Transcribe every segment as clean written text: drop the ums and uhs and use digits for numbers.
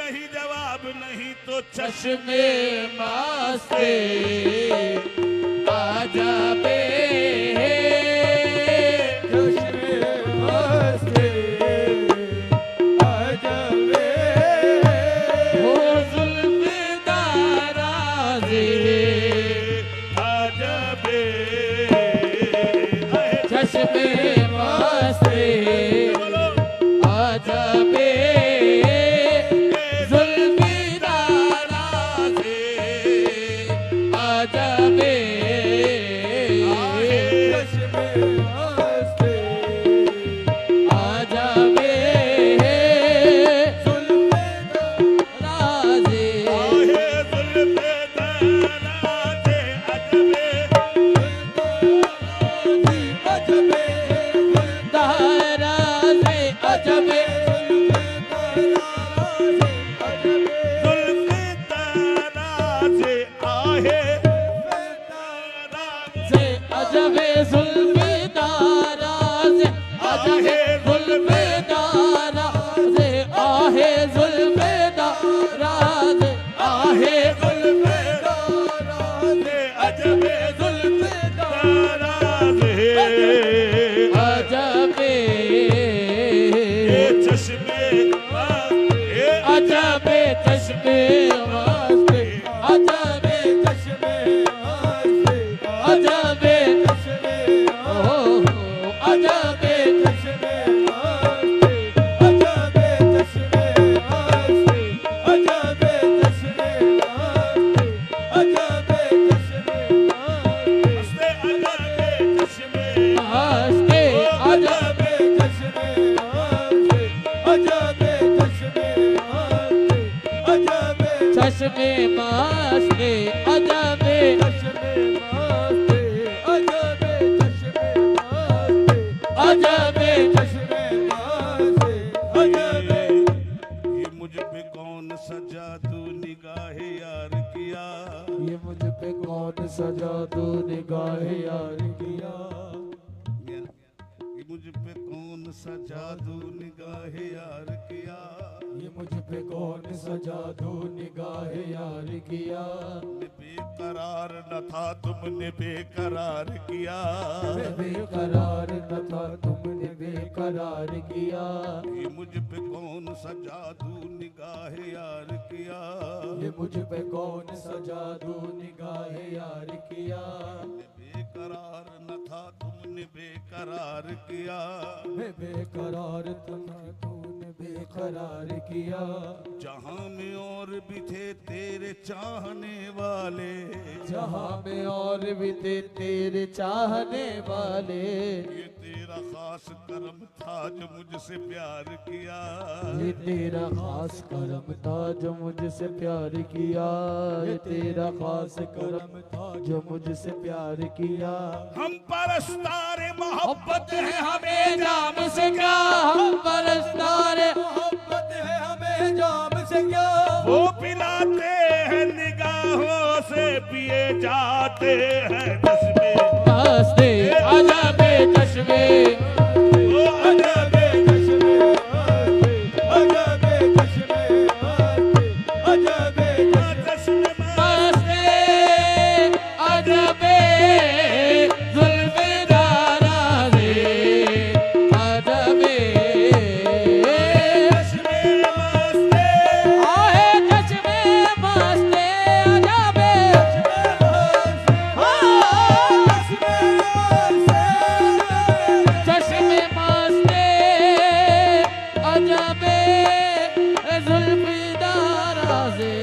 नहीं जवाब नहीं तो चश्मे मस्ते अजबे चश्मे मस्ते अजबे हो जुल्फ़े दराज़े अजबे चश्मे मस्ते अजबे चश्मे मस्ते अजबे अजबे चश्मे मस्ते अजबे ये मुझ पे कौन सा जादू निगाह यार किया ये मुझ पे कौन सा जादू निगाह यार किया ये मुझ पे कौन सा जादू निगाह यार किया ये मुझ पे कौन सा जादू निगाह यार किया बेकरार न था तुमने बेकरार किया बेकरार न था तुमने बेकरार किया ये मुझ पे कौन सा जादू निगाह यार किया ये मुझ पे कौन सा जादू निगाह यार किया बेकरार न था तुमने बेकरार किया बेकरार था तूने बेकरार किया जहां में और भी थे तेरे चाहने वाले जहां में और भी थे तेरे चाहने वाले ये तेरा खास करम था जो मुझसे प्यार किया ये तेरा खास करम था जो मुझसे प्यार किया ये तेरा खास करम था जो मुझसे प्यार किया हम परस्तारे मोहब्बत है हमें जाम से क्या हम परस्तारे मोहब्बत है हमें जाम से क्या वो पिलाते हैं निगाहों से पिए जाते हैं चश्मे मस्ते अजबे चश्मे वो अजबे चश्मे अजबे चश्मे अजबे चश्मे मस्ते अजबे जुल्फ़े दराज़े अजबे चश्मे मस्ते आहे चश्मे मस्ते अजबे चश्मे मस्ते अजबे जुल्फ़े दराज़े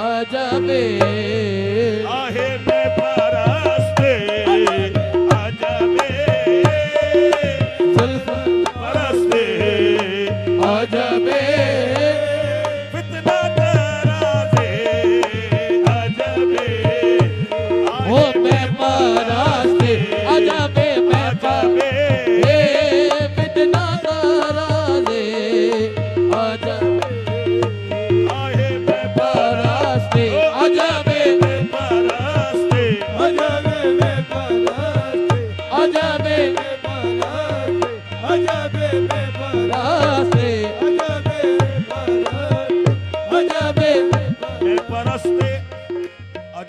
अजबे आहे में परस्ते अजबे जुल्फ़े परस्ते अजबे फितना दराज़े अजबे ओ मैं परस्ते अजबे मैं अजबे फितना दराज़े अजबे आहे में परस्ते अजबे परस्ते अजबे में परस्ते अजबे अजबे में परस्ते अजबे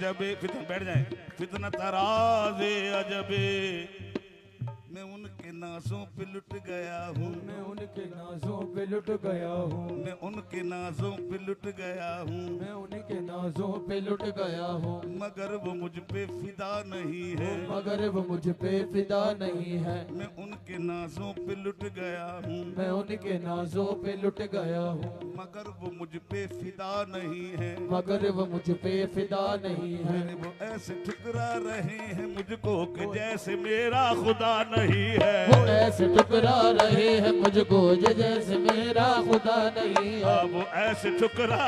अजबे फितन बैठ जाए फितना तराजे अजबे मैं उनके नाजों पे लुट गया हूँ मैं उनके नाजों पे लुट गया हूँ मैं उनके नाजों पे लुट गया हूँ मैं उनके नाजों पे लुट गया हूँ मगर वो मुझ पे फिदा नहीं है मगर वो मुझ पे फिदा नहीं है मैं उनके नाजों पे लुट गया हूँ मैं उनके नाजों पे लुट गया हूँ मगर वो मुझ पे फिदा नहीं है मगर वो मुझ पे फिदा नहीं है मेरे वो ऐसे ठुकरा रहे हैं मुझको कि जैसे मेरा खुदा नहीं है वो ऐसे ठुकरा रहे हैं मुझको जैसे मेरा खुदा नहीं है वो ऐसे ठुकरा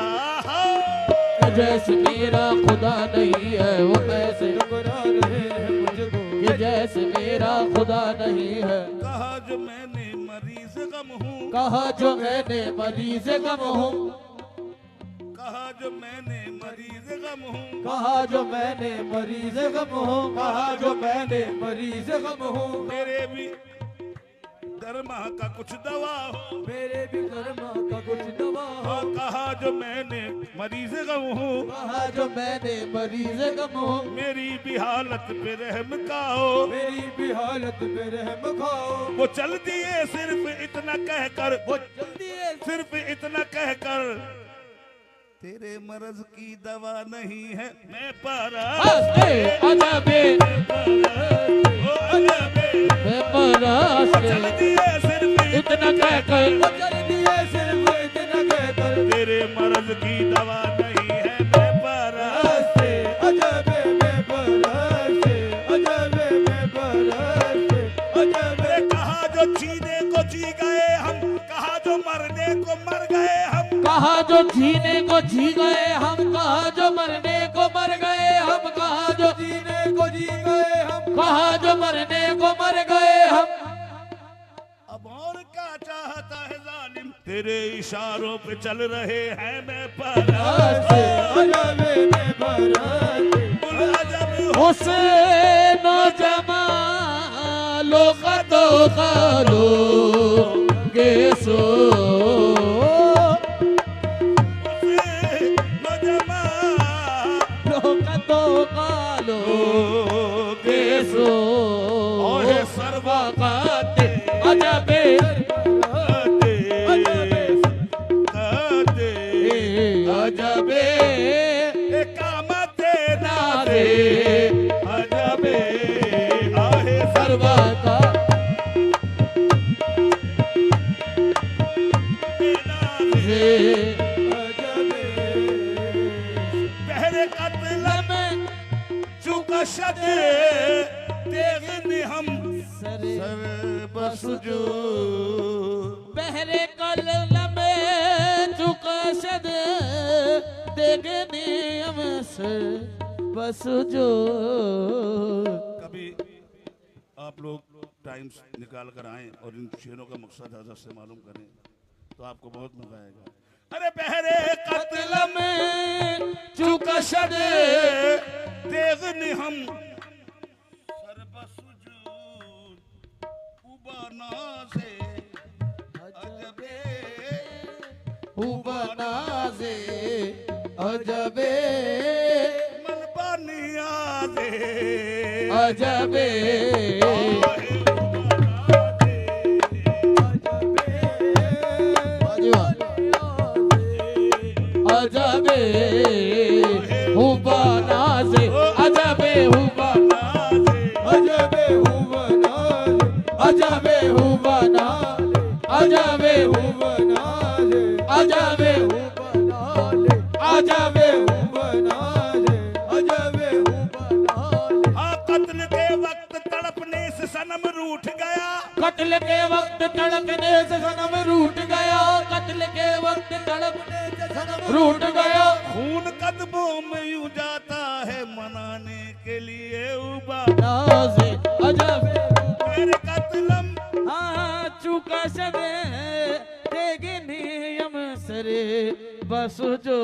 जैसे मेरा खुदा नहीं है वो ऐसे ठुकरा रहे हैं मुझको कि जैसे मेरा खुदा नहीं है कहा जो मैंने मरीज गम हूँ कहा जो मैंने मरीज गम हूँ कहा जो मैंने मरीज गम हूँ कहा जो मैंने मरीज गम हूँ कहा जो मैंने मरीज गम हूँ मेरे भी दरमा का कुछ दवा हो मेरे भी कर्मा का कुछ दवा हो कहा जो मैंने मरीज गम हूँ कहा जो मैंने मरीज गम हूँ मेरी भी हालत पे रहम का हो मेरी भी हालत पे रहम खाओ वो चल दिए सिर्फ इतना कहकर वो जल्दी है सिर्फ इतना कहकर तेरे मर्ज की दवा नहीं है मैं पारा अजबे चल दिए सिर्फ इतना कहकर चल दिए सिर्फ इतना कहकर तेरे मर्ज की दवा नहीं है मैं पारा अजबे में बरसे अजबे में बरसे अजबे कहा जो जीने को जी गए हम कहा जो मरने को मर गए हम कहा जो जीने को जी गए हम कहा जो मरने को मर गए हम कहा जो जीने को जी गए हम कहा जो मरने को मर गए हम अब और क्या चाहता है जालिम तेरे इशारों पे चल रहे हैं मैं पारा हुसैन जमालो कदो कालो गेसो कदो कालो गेसो सर्वा काते अजबे अजबे कामते नारे अजबे आहे सर्वा का पहरे कत्ल में चुका शद देखने हम सर बसजो बहरे कलम में चुका शद देखने हम सर बस जो कभी आप लोग टाइम निकाल कर आए और इन शेरों का मकसद हजरत से मालूम करें तो आपको बहुत मजा आएगा अरे पहरे कत्ल में चुका शद देखने हम सर बसजूद उबाना से अजबे उबनाजे अजबे मन बनिया दे अजबे अजबे हुबनाजे अजबे हुबनाजे अजबे हुबनाजे अजबे हुबनाजे अजबे हुबनाजे अजबे हुबनाजे अजबे हुबनाजे अजबे हुबनाजे कत्ल के वक्त तड़पने से सनम रूठ गया कत्ल के वक्त तड़पने से सनम रूठ गया कत्ल के वक्त तड़पने से सनम रूठ गया खून कदमों में यूं जाता है मनाने के लिए उबा नाज़े अजब मेरे कत्लम हाँ चुका सदे तेगे नियम सरे बस जो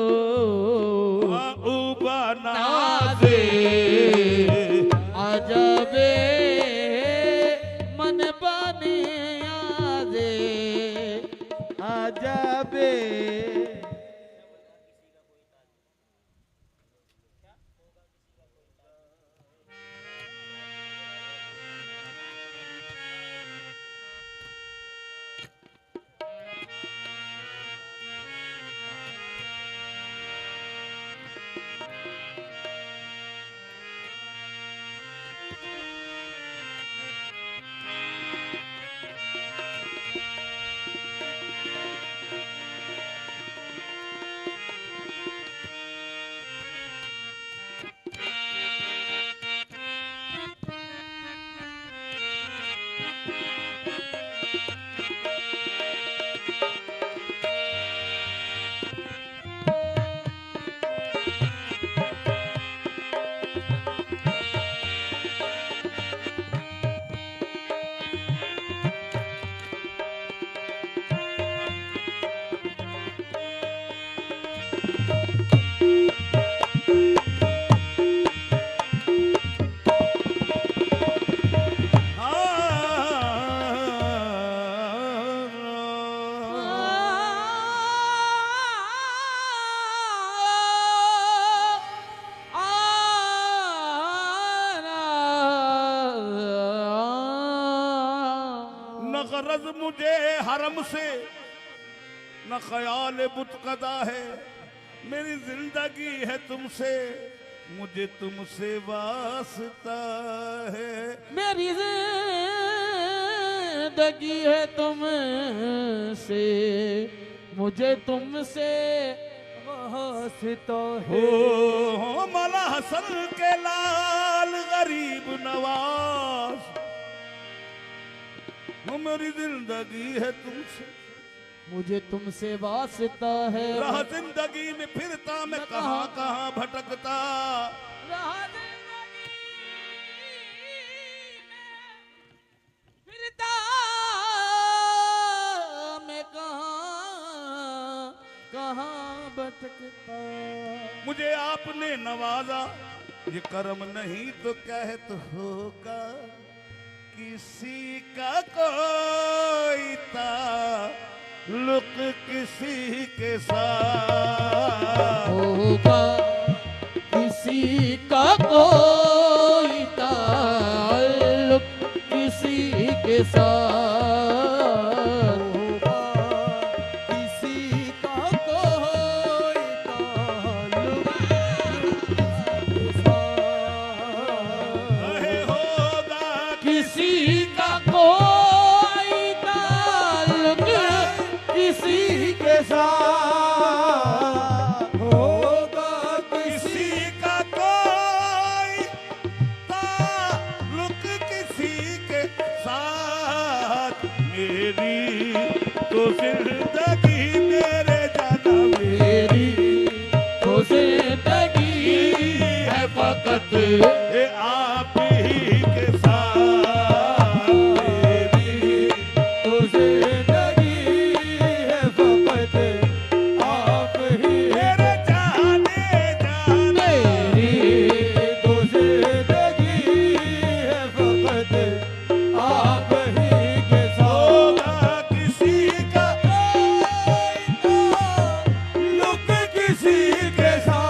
उबा नाज़े अजबे मन बने आजे अजबे गरज मुझे हरम से न ख्याल बुतकदा है, मेरी जिंदगी है तुमसे, मुझे तुमसे वास्ता है। मेरी जिंदगी है तुमसे, मुझे तुमसे वास्ता है। हो मौला हसन के लाल गरीब नवाज, हो मेरी जिंदगी है तुमसे, मुझे तुमसे वास्ता है। राह जिंदगी में फिरता मैं कहाँ कहाँ भटकता, राह जिंदगी में फिरता मैं कहाँ कहाँ भटकता। मुझे आपने नवाजा, ये करम नहीं तो कहत होगा, किसी का कोई ताल्लुक किसी के साथ होगा, किसी का कोई ताल्लुक किसी के साथ होगा, किसी का कोई ताल्लुक किसी के साथ। अहे होगा किसी का कोई ताल्लुक किसी के साथ होगा, किसी का कोई ताल्लुक किसी के साथ, मेरी तो जिंदगी मेरे जाना मेरी तो जिंदगी है फकत ये आप ही के साथ, मेरी तो जिंदगी है फकत आप ही। मेरे जाने जाने मेरी तो जिंदगी है फकत आप ही के साथ। होगा किसी का लुक किसी के साथ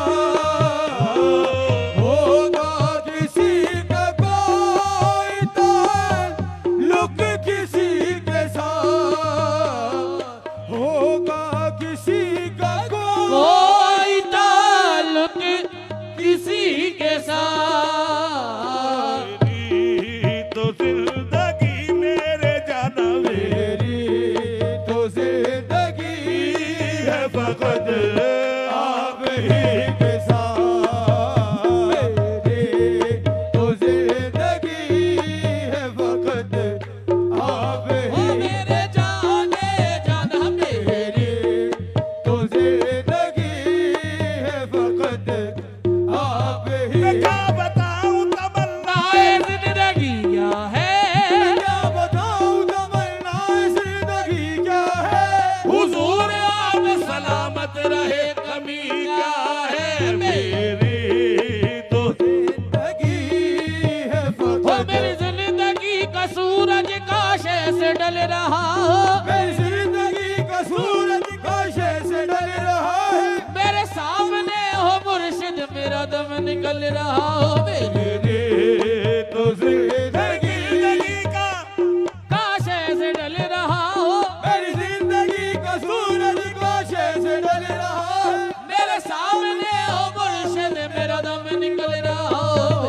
होगा, किसी का कोई ताल्लुक किसी के साथ होगा, किसी का कोई ताल्लुक किसी के साथ। मेरी तो जिंदगी मेरे जाना मेरी तो जिंदगी है फकत आप ही के साथ। मेरी तो जिंदगी है फकत आप ही। मेरे जाने जाना, मेरी तो जिंदगी है फकत आप ही। मैं क्या बताऊं तमन्ना जिंदगी क्या है, क्या बताऊं तमन्ना जिंदगी क्या है। हुजूर आप सलामत रहे, कमी क्या है मेरी तो जिंदगी है फकत। मेरी जिंदगी का सूरज काशे से डल रहा हो, मेरी जिंदगी का सूरज काशे से डल रहा है। मेरे सामने हो मुर्शिद, मेरा दम निकल रहा हो। मेरी तो जिंदगी का काशे से डल रहा हो, मेरी जिंदगी का सूरज काशे से डल रहा है। मेरे सामने हो मुर्शिद, मेरा दम निकल रहा हो।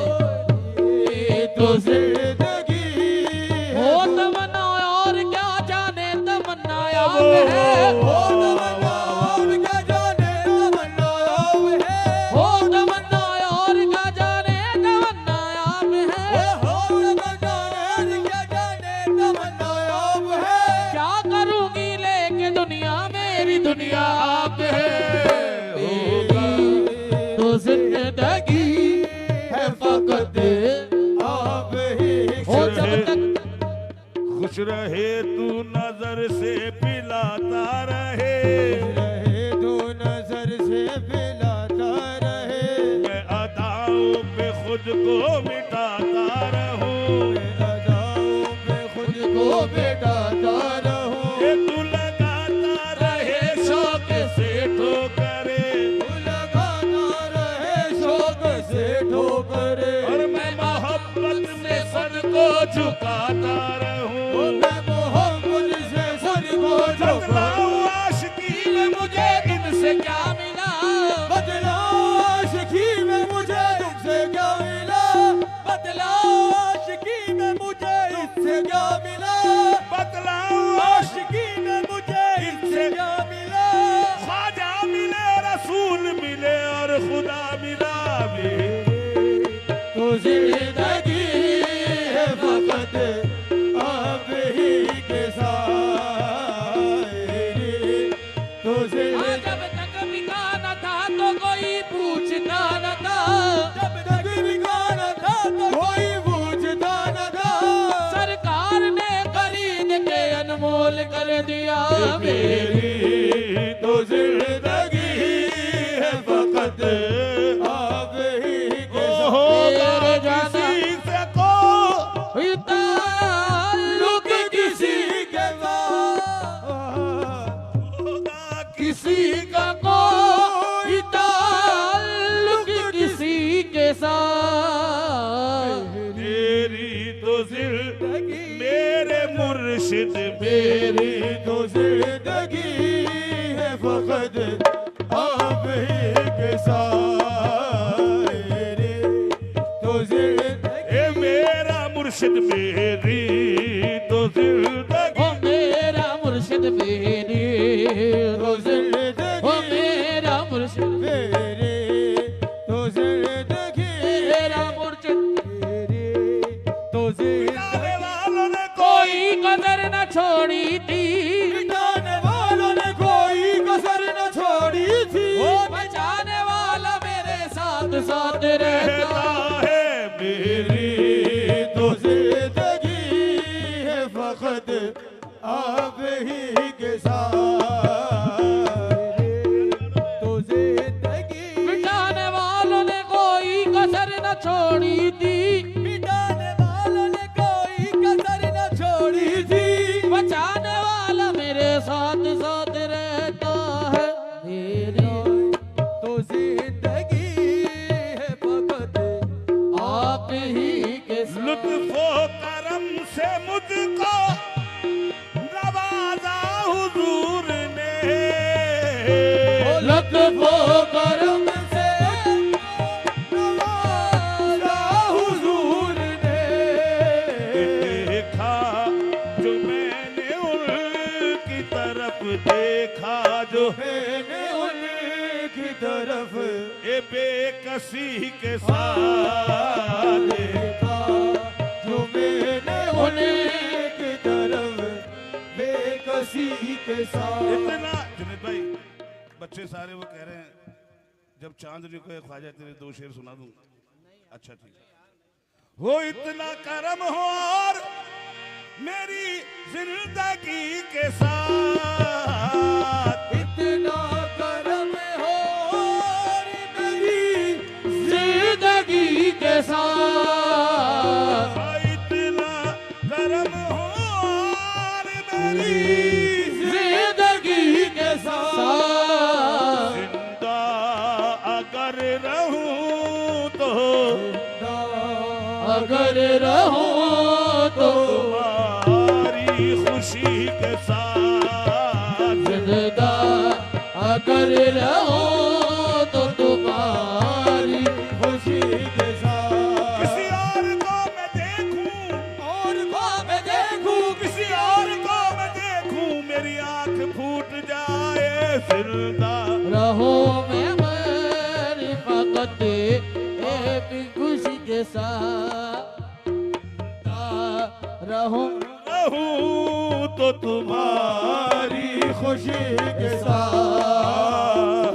तो जिंदगी हो तमन्ना और क्या जाने तमन्ना याद है, हो तमन्ना और क्या जाने तमन्ना याद है, हो तमन्ना और क्या जाने तमन्ना याद है, हो तमन्ना और क्या जाने तमन्ना याद है। क्या करूंगी लेके दुनिया, मेरी दुनिया आप है। होगा तो जिंदगी है फकत आप ही। हो जब तक खुश रहे तू नजर से पिलाता रहे, तू नजर से पिलाता रहे, मैं अदाओं पे खुद को मिटाता रहूं, अदाओं पे खुद को मिटाता रहूं। ये तू लगाता रहे शौक से ठोकरे, तू लगाता रहे शौक से ठोकरे, और मैं मोहब्बत में सर को झुकाता रहूं, मैं मोहब्बत बतलाओ आशिकी में मुझे इनसे क्या मिला, बतलाओ आशिकी में मुझे तुमसे क्या मिला, बतलाओ आशिकी में मुझे इससे क्या मिला, बतलाओ आशिकी में मुझे इससे क्या मिला। ख्वाजा मिले, रसूल मिले और खुदा मिला भी। तो जिंदगी है फकत आप ही के साथ, तो हाँ, जब तक बिका न था तो कोई पूछता न था, जब तक बिकाना था तो कोई पूछता न था, सरकार ने खरीद के अनमोल कर दिया मेरी तो जिंदगी है फकत आप ही के साथ। होगा किसी से को ताल्लुक किसी के साथ, होगा किसी का कोई ताल्लुक किसी के साथ, मेरी तो जिंदगी मेरे मुर्शिद मेरी तो जिंदगी है फकत आप ही के साथ, तो जिंदगी ए मेरा मुर्शिद मेरी तो जिंदगी ओ मेरा मुर्शिद मेरी तो जिंदगी ओ मेरा मुर्शिद मेरी तो जिंदगी मेरा मुर्शिद, तो जिंदगी मिटाने वालों ने कोई कदर न छोड़ी थी, मिटाने वालों ने कोई कसर न छोड़ी थी, वो बचाने वाला मेरे साथ साथ रहता कहता है मेरी तो जिंदगी है फकत आप ही के साथ, तो जिंदगी मिटाने वालों ने कोई कसर न छोड़ी थी, मिटाने वालों ने कोई कसर न छोड़ी थी, बचाने वाला मेरे साथ साथ रहता है मेरी तो जिंदगी है फकत आप ही के साथ। लुत्फो करम से मुझको नवाजा हुजूर ने, लुत्फो करम से नवाजा हुजूर ने, देखा जो मैंने उनकी तरफ देखा जो मैंने उनकी तरफ ए बेकसी के साथ देखा, जो मैंने उनकी तरफ बेकसी के साथ। इतना जुनेद भाई बच्चे सारे वो कह रहे हैं जब चांदनी को ख्वाजा तेरे दो शेर सुना दूं। अच्छा ठीक है। वो इतना करम हो और मेरी जिंदगी के साथ, इतना करम हो और मेरी जिंदगी के साथ, इतना करम हो और मेरी जिंदगी के साथ, जिंदा अगर रहूं तो अगर रहूं तो तुम्हारी खुशी के साथ, जिंदा अगर रहूं तो तुम्हारी खुशी के साथ। किसी और को मैं देखूं, और को मैं देखूं, किसी और को मैं देखूं, मेरी आंख फूट जाए जिंदा रहो मैं मेरी फकत एक खुशी के साथ रहूं रहूं तो तुम्हारी खुशी के साथ।